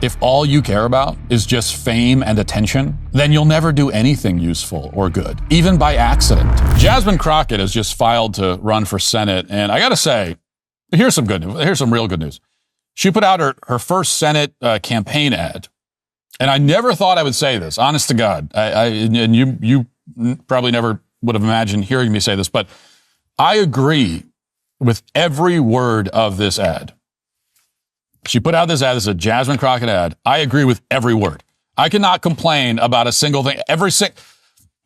if all you care about is just fame and attention, then you'll never do anything useful or good, even by accident. Jasmine Crockett has just filed to run for Senate, and I gotta say, here's some good news. Here's some real good news. She put out her first Senate campaign ad, and I never thought I would say this, honest to God. And you probably never would have imagined hearing me say this, but I agree with every word of this ad. She put out this ad. This is a Jasmine Crockett ad. I agree with every word. I cannot complain about a single thing. I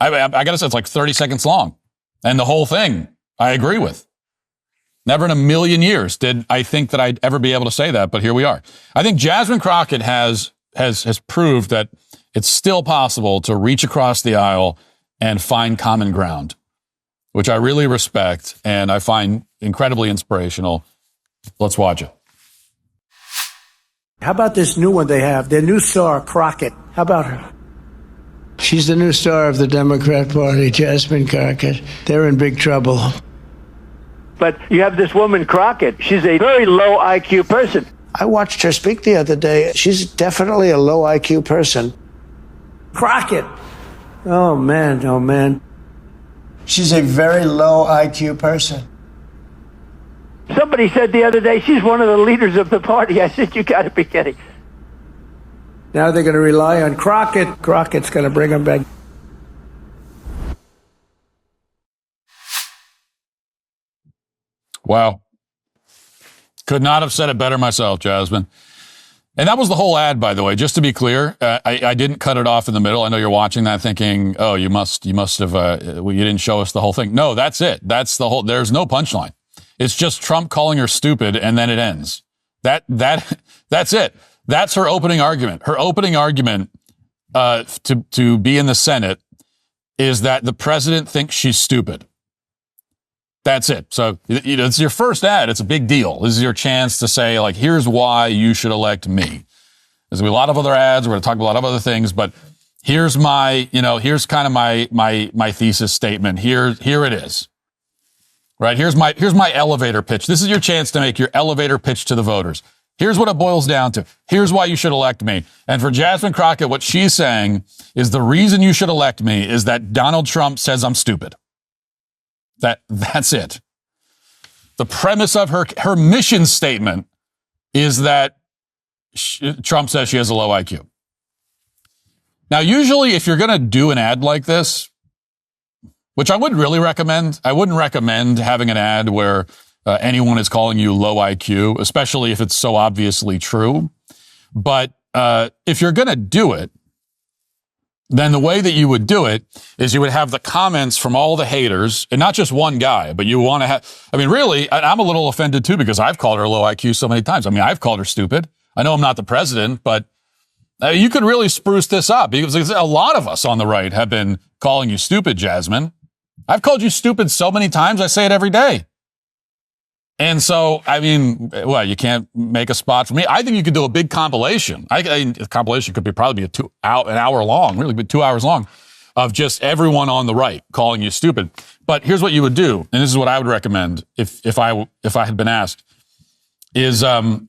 got to say, it's like 30 seconds long. And the whole thing, I agree with. Never in a million years did I think that I'd ever be able to say that, but here we are. I think Jasmine Crockett has proved that it's still possible to reach across the aisle and find common ground, which I really respect and I find incredibly inspirational. Let's watch it. How about this new one they have? Their new star, Crockett. How about her? She's the new star of the Democrat Party, Jasmine Crockett. They're in big trouble. But you have this woman, Crockett. She's a very low IQ person. I watched her speak the other day. She's definitely a low IQ person. Crockett. Oh, man. Oh, man. She's a very low IQ person. Somebody said the other day she's one of the leaders of the party. I said, you got to be kidding. Now they're going to rely on Crockett. Crockett's going to bring them back. Wow. Could not have said it better myself, Jasmine. And that was the whole ad, by the way. Just to be clear, I didn't cut it off in the middle. I know you're watching that thinking, oh, you must have, you didn't show us the whole thing. No, that's it. That's the whole, there's no punchline. It's just Trump calling her stupid and then it ends. That's it. That's her opening argument. Her opening argument, to be in the Senate is that the president thinks she's stupid. That's it. So, it's your first ad. It's a big deal. This is your chance to say, like, here's why you should elect me. There's going to be a lot of other ads. We're going to talk about a lot of other things, but here's here's kind of my thesis statement. Here it is. Right? Here's my elevator pitch. This is your chance to make your elevator pitch to the voters. Here's what it boils down to. Here's why you should elect me. And for Jasmine Crockett, what she's saying is the reason you should elect me is that Donald Trump says I'm stupid. That's it. The premise of her mission statement is that Trump says she has a low IQ. Now, usually if you're going to do an ad like this, which I wouldn't really recommend, I wouldn't recommend having an ad where anyone is calling you low IQ, especially if it's so obviously true. But if you're going to do it, then the way that you would do it is you would have the comments from all the haters, and not just one guy, but you want to have, I mean, really, I'm a little offended too, because I've called her low IQ so many times. I mean, I've called her stupid. I know I'm not the president, but you could really spruce this up, because a lot of us on the right have been calling you stupid, Jasmine. I've called you stupid so many times, I say it every day. And so, I mean, well, you can't make a spot for me. I think you could do a big compilation. A compilation could probably be an hour long, really, but 2 hours long, of just everyone on the right calling you stupid. But here's what you would do, and this is what I would recommend if I had been asked, is and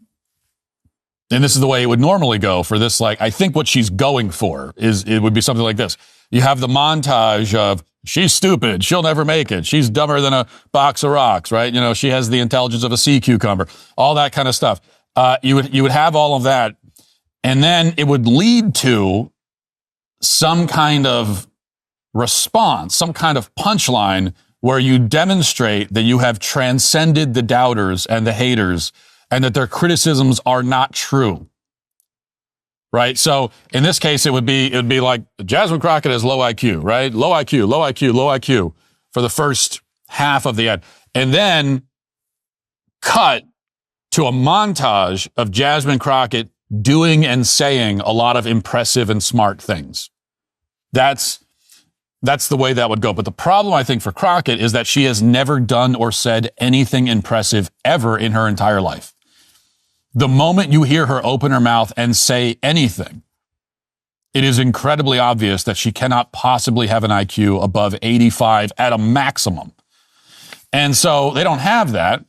this is the way it would normally go for this. Like, I think what she's going for is it would be something like this. You have the montage of, she's stupid, she'll never make it, she's dumber than a box of rocks, right? You know, she has the intelligence of a sea cucumber, all that kind of stuff. You would have all of that, and then it would lead to some kind of response, some kind of punchline where you demonstrate that you have transcended the doubters and the haters and that their criticisms are not true. Right? So in this case, it would be like Jasmine Crockett has low IQ, right? Low IQ, low IQ, low IQ for the first half of the ad. And then cut to a montage of Jasmine Crockett doing and saying a lot of impressive and smart things. That's the way that would go. But the problem, I think, for Crockett is that she has never done or said anything impressive ever in her entire life. The moment you hear her open her mouth and say anything, it is incredibly obvious that she cannot possibly have an IQ above 85 at a maximum. And so they don't have that.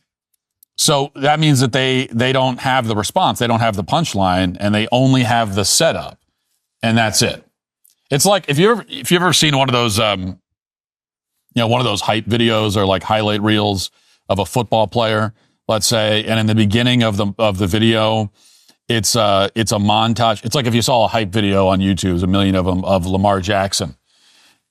So that means that they don't have the response. They don't have the punchline, and they only have the setup, and that's it. It's like if you ever seen one of those, one of those hype videos or like highlight reels of a football player, let's say, and in the beginning of the video, it's a montage. It's like if you saw a hype video on YouTube, there's a million of them, of Lamar Jackson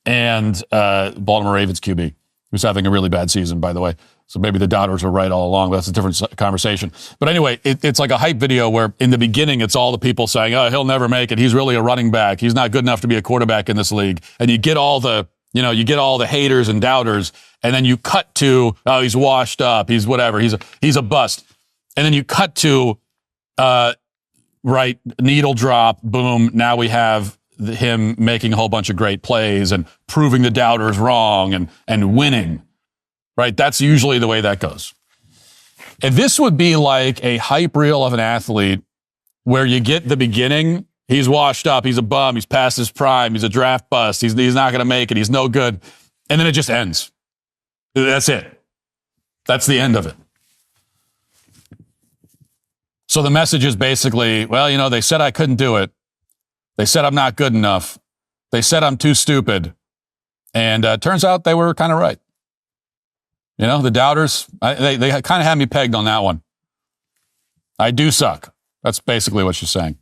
and Baltimore Ravens QB, who's having a really bad season, by the way. So maybe the doubters are right all along. That's a different conversation. But anyway, it's like a hype video where in the beginning, it's all the people saying, oh, he'll never make it. He's really a running back. He's not good enough to be a quarterback in this league. And you get all the haters and doubters. And then you cut to, oh, he's washed up. He's whatever. He's a bust. And then you cut to, needle drop, boom. Now we have him making a whole bunch of great plays and proving the doubters wrong and winning. Right? That's usually the way that goes. And this would be like a hype reel of an athlete where you get the beginning. He's washed up. He's a bum. He's past his prime. He's a draft bust. He's not going to make it. He's no good. And then it just ends. That's it. That's the end of it. So the message is basically, well, they said I couldn't do it. They said I'm not good enough. They said I'm too stupid. And turns out they were kind of right. The doubters, they kind of had me pegged on that one. I do suck. That's basically what she's saying.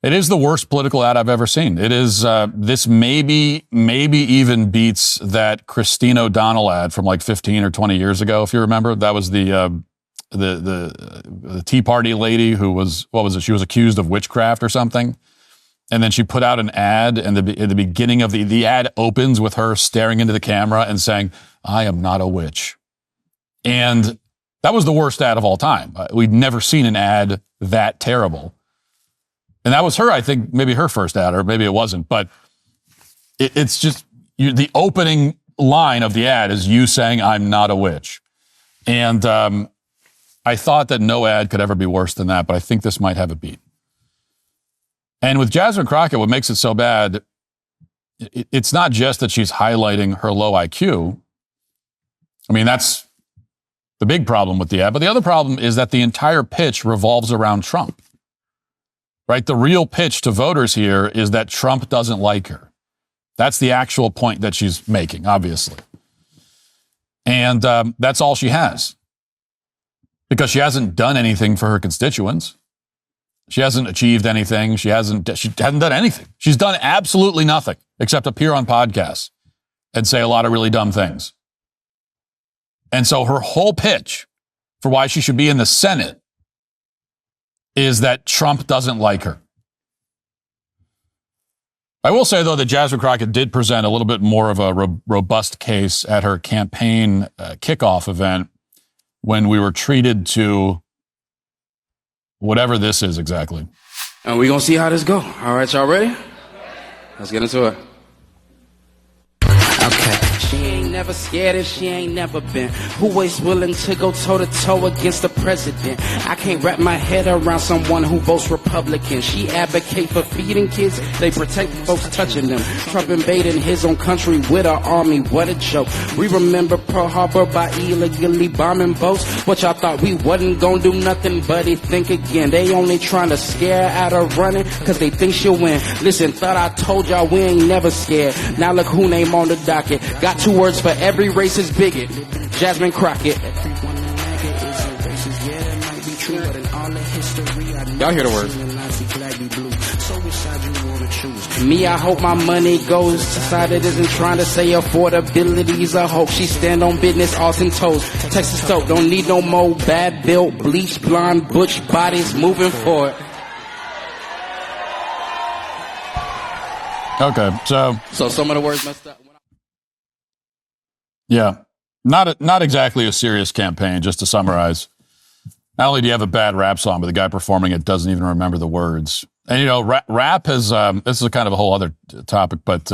It is the worst political ad I've ever seen. It is, this maybe even beats that Christine O'Donnell ad from like 15 or 20 years ago, if you remember. That was the Tea Party lady who was, what was it? She was accused of witchcraft or something. And then she put out an ad, and at the beginning of the ad opens with her staring into the camera and saying, I am not a witch. And that was the worst ad of all time. We'd never seen an ad that terrible. And that was her, I think, maybe her first ad, or maybe it wasn't. But it's just, the opening line of the ad is you saying, I'm not a witch. And I thought that no ad could ever be worse than that, but I think this might have a beat. And with Jasmine Crockett, what makes it so bad, it's not just that she's highlighting her low IQ. I mean, that's the big problem with the ad. But the other problem is that the entire pitch revolves around Trump. Right? The real pitch to voters here is that Trump doesn't like her. That's the actual point that she's making, obviously. And that's all she has. Because she hasn't done anything for her constituents. She hasn't achieved anything. She hasn't done anything. She's done absolutely nothing except appear on podcasts and say a lot of really dumb things. And so her whole pitch for why she should be in the Senate is that Trump doesn't like her. I will say, though, that Jasmine Crockett did present a little bit more of a robust case at her campaign kickoff event when we were treated to whatever this is exactly. And we're going to see how this go. All right, y'all ready? Let's get into it. Okay. She ain't never scared if she ain't never been. Who always willing to go toe-to-toe against the president? I can't wrap my head around someone who votes Republican. She advocate for feeding kids. They protect folks touching them. Trump invading his own country with our army. What a joke. We remember Pearl Harbor by illegally bombing boats. But y'all thought we wasn't gonna do nothing but think again. They only trying to scare out of running cause they think she'll win. Listen, thought I told y'all we ain't never scared. Now look who name on the docket. Got 2 words for every racist bigot. Jasmine Crockett. Y'all hear the words. Me, I hope my money goes to side that isn't trying to say affordability's a hope. She stand on business, Austin toes. Texas Stoke, don't need no more bad built, bleach, blonde, butch bodies moving forward. Okay, so some of the words messed up. Yeah, not exactly a serious campaign, just to summarize. Not only do you have a bad rap song, but the guy performing it doesn't even remember the words. And, rap has, this is kind of a whole other topic, but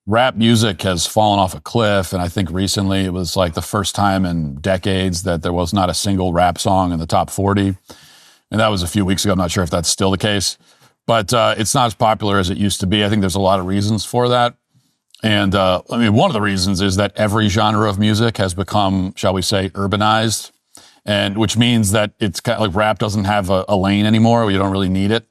rap music has fallen off a cliff. And I think recently it was like the first time in decades that there was not a single rap song in the top 40. And that was a few weeks ago. I'm not sure if that's still the case, but it's not as popular as it used to be. I think there's a lot of reasons for that. And one of the reasons is that every genre of music has become, shall we say, urbanized. and which means that it's kind of like rap doesn't have a lane anymore. You don't really need it.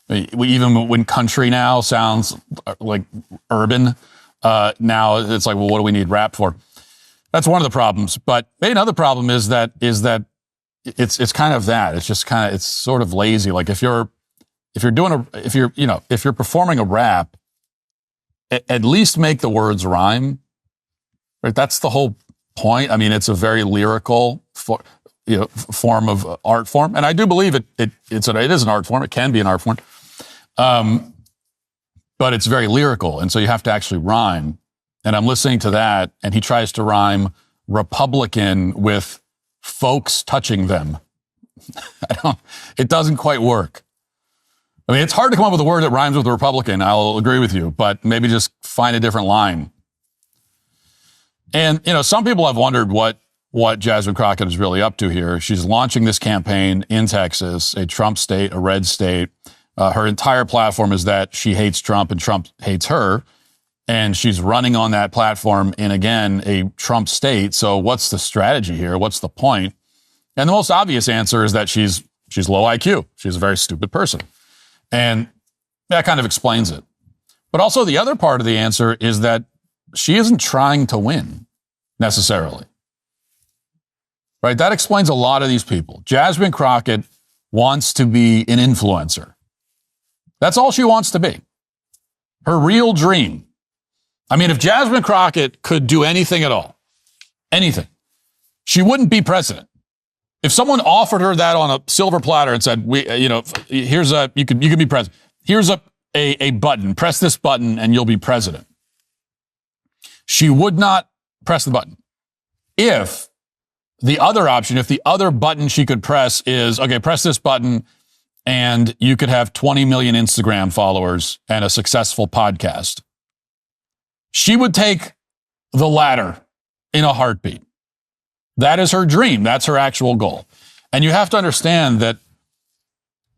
Even when country now sounds like urban, now it's like, well, what do we need rap for? That's one of the problems. But another problem is that it's kind of that. It's just kind of, it's sort of lazy. Like if you're performing a rap, at least make the words rhyme, right? That's the whole point. I mean, it's a very lyrical form of art form. And I do believe it is an art form. It can be an art form. But it's very lyrical. And so you have to actually rhyme. And I'm listening to that, and he tries to rhyme Republican with folks touching them. It doesn't quite work. I mean, it's hard to come up with a word that rhymes with Republican. I'll agree with you, but maybe just find a different line. And, some people have wondered what Jasmine Crockett is really up to here. She's launching this campaign in Texas, a Trump state, a red state. Her entire platform is that she hates Trump and Trump hates her. And she's running on that platform in, again, a Trump state. So what's the strategy here? What's the point? And the most obvious answer is that she's low IQ. She's a very stupid person. And that kind of explains it. But also the other part of the answer is that she isn't trying to win necessarily. Right? That explains a lot of these people. Jasmine Crockett wants to be an influencer. That's all she wants to be. Her real dream. I mean, if Jasmine Crockett could do anything at all, anything, she wouldn't be president. If someone offered her that on a silver platter and said, you can be president. Here's a button, press this button and you'll be president. She would not press the button. If the other button she could press is, okay, press this button and you could have 20 million Instagram followers and a successful podcast. She would take the latter in a heartbeat. That is her dream. That's her actual goal. And you have to understand that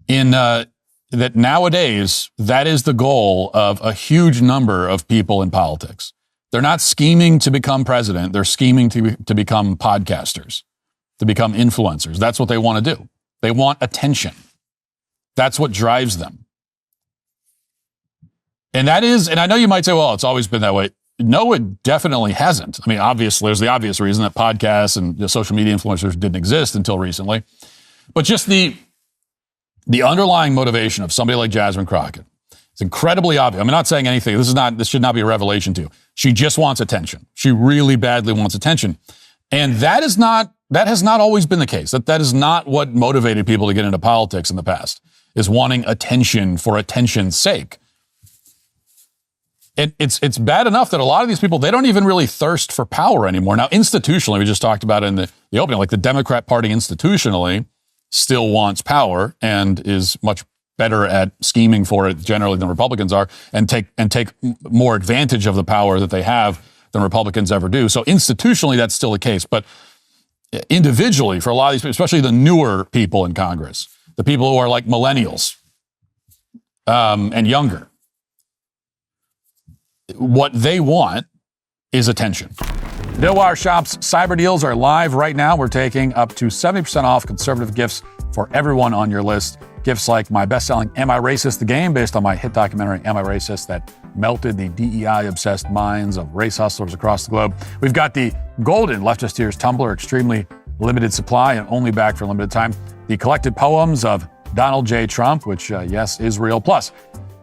that nowadays, that is the goal of a huge number of people in politics. They're not scheming to become president. They're scheming to become podcasters, to become influencers. That's what they want to do. They want attention. That's what drives them. And I know you might say, well, it's always been that way. No, it definitely hasn't. I mean, obviously, there's the obvious reason that podcasts and social media influencers didn't exist until recently. But just the underlying motivation of somebody like Jasmine Crockett, it's incredibly obvious. I'm not saying anything. This should not be a revelation to you. She just wants attention. She really badly wants attention. And that has not always been the case. That is not what motivated people to get into politics in the past, is wanting attention for attention's sake. It's bad enough that a lot of these people, they don't even really thirst for power anymore. Now, institutionally, we just talked about it in the opening, like the Democrat Party institutionally still wants power and is much better at scheming for it generally than Republicans are, and take more advantage of the power that they have than Republicans ever do. So institutionally, that's still the case. But individually, for a lot of these people, especially the newer people in Congress, the people who are like millennials and younger, what they want is attention. Daily Wire Shop's cyber deals are live right now. We're taking up to 70% off conservative gifts for everyone on your list. Gifts like my best-selling Am I Racist? The Game, based on my hit documentary Am I Racist, that melted the DEI-obsessed minds of race hustlers across the globe. We've got the golden Leftist Tears tumbler, extremely limited supply and only back for a limited time. The collected poems of Donald J. Trump, which, yes, is real. Plus,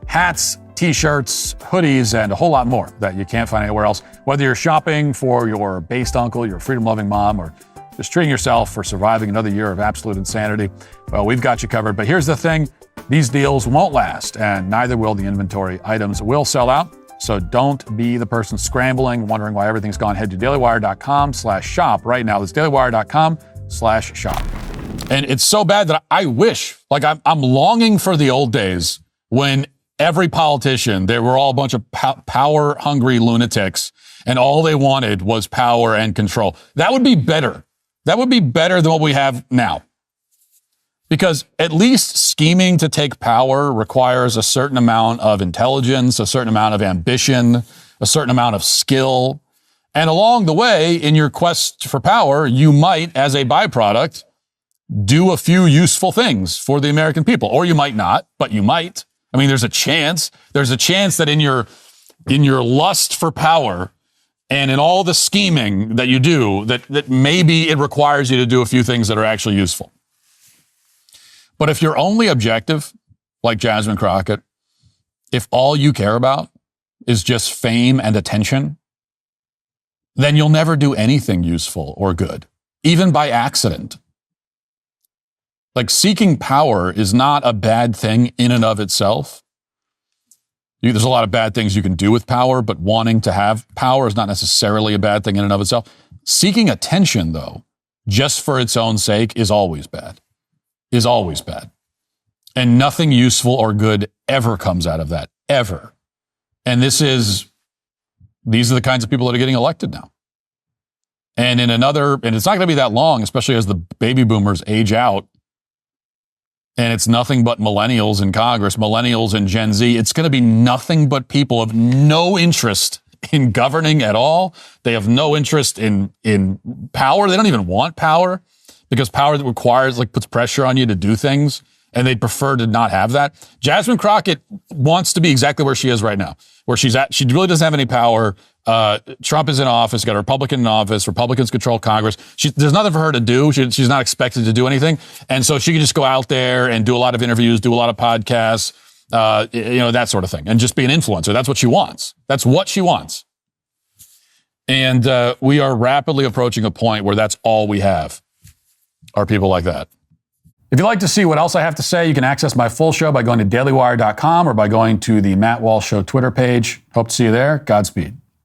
hats, T-shirts, hoodies, and a whole lot more that you can't find anywhere else. Whether you're shopping for your based uncle, your freedom-loving mom, or just treating yourself for surviving another year of absolute insanity, well, we've got you covered. But here's the thing. These deals won't last, and neither will the inventory. Items will sell out, so don't be the person scrambling, wondering why everything's gone. Head to dailywire.com/shop right now. That's dailywire.com/shop. And it's so bad that I wish, like I'm longing for the old days when every politician, they were all a bunch of power-hungry lunatics, and all they wanted was power and control. That would be better. That would be better than what we have now. Because at least scheming to take power requires a certain amount of intelligence, a certain amount of ambition, a certain amount of skill. And along the way, in your quest for power, you might, as a byproduct, do a few useful things for the American people. Or you might not, but you might. I mean, there's a chance. There's a chance that in your lust for power and in all the scheming that you do, that maybe it requires you to do a few things that are actually useful. But if your only objective, like Jasmine Crockett, if all you care about is just fame and attention, then you'll never do anything useful or good, even by accident. Like, seeking power is not a bad thing in and of itself. There's a lot of bad things you can do with power, but wanting to have power is not necessarily a bad thing in and of itself. Seeking attention, though, just for its own sake is always bad. Is always bad. And nothing useful or good ever comes out of that, ever. And these are the kinds of people that are getting elected now. And it's not going to be that long, especially as the baby boomers age out. And it's nothing but millennials in Congress, millennials and Gen Z. It's going to be nothing but people of no interest in governing at all. They have no interest in power. They don't even want power, because power that requires, puts pressure on you to do things. And they'd prefer to not have that. Jasmine Crockett wants to be exactly where she is right now, where she's at. She really doesn't have any power. Trump is in office, got a Republican in office. Republicans control Congress. There's nothing for her to do. She's not expected to do anything. And so she can just go out there and do a lot of interviews, do a lot of podcasts, that sort of thing, and just be an influencer. That's what she wants. That's what she wants. And we are rapidly approaching a point where that's all we have are people like that. If you'd like to see what else I have to say, you can access my full show by going to dailywire.com or by going to the Matt Walsh Show Twitter page. Hope to see you there. Godspeed.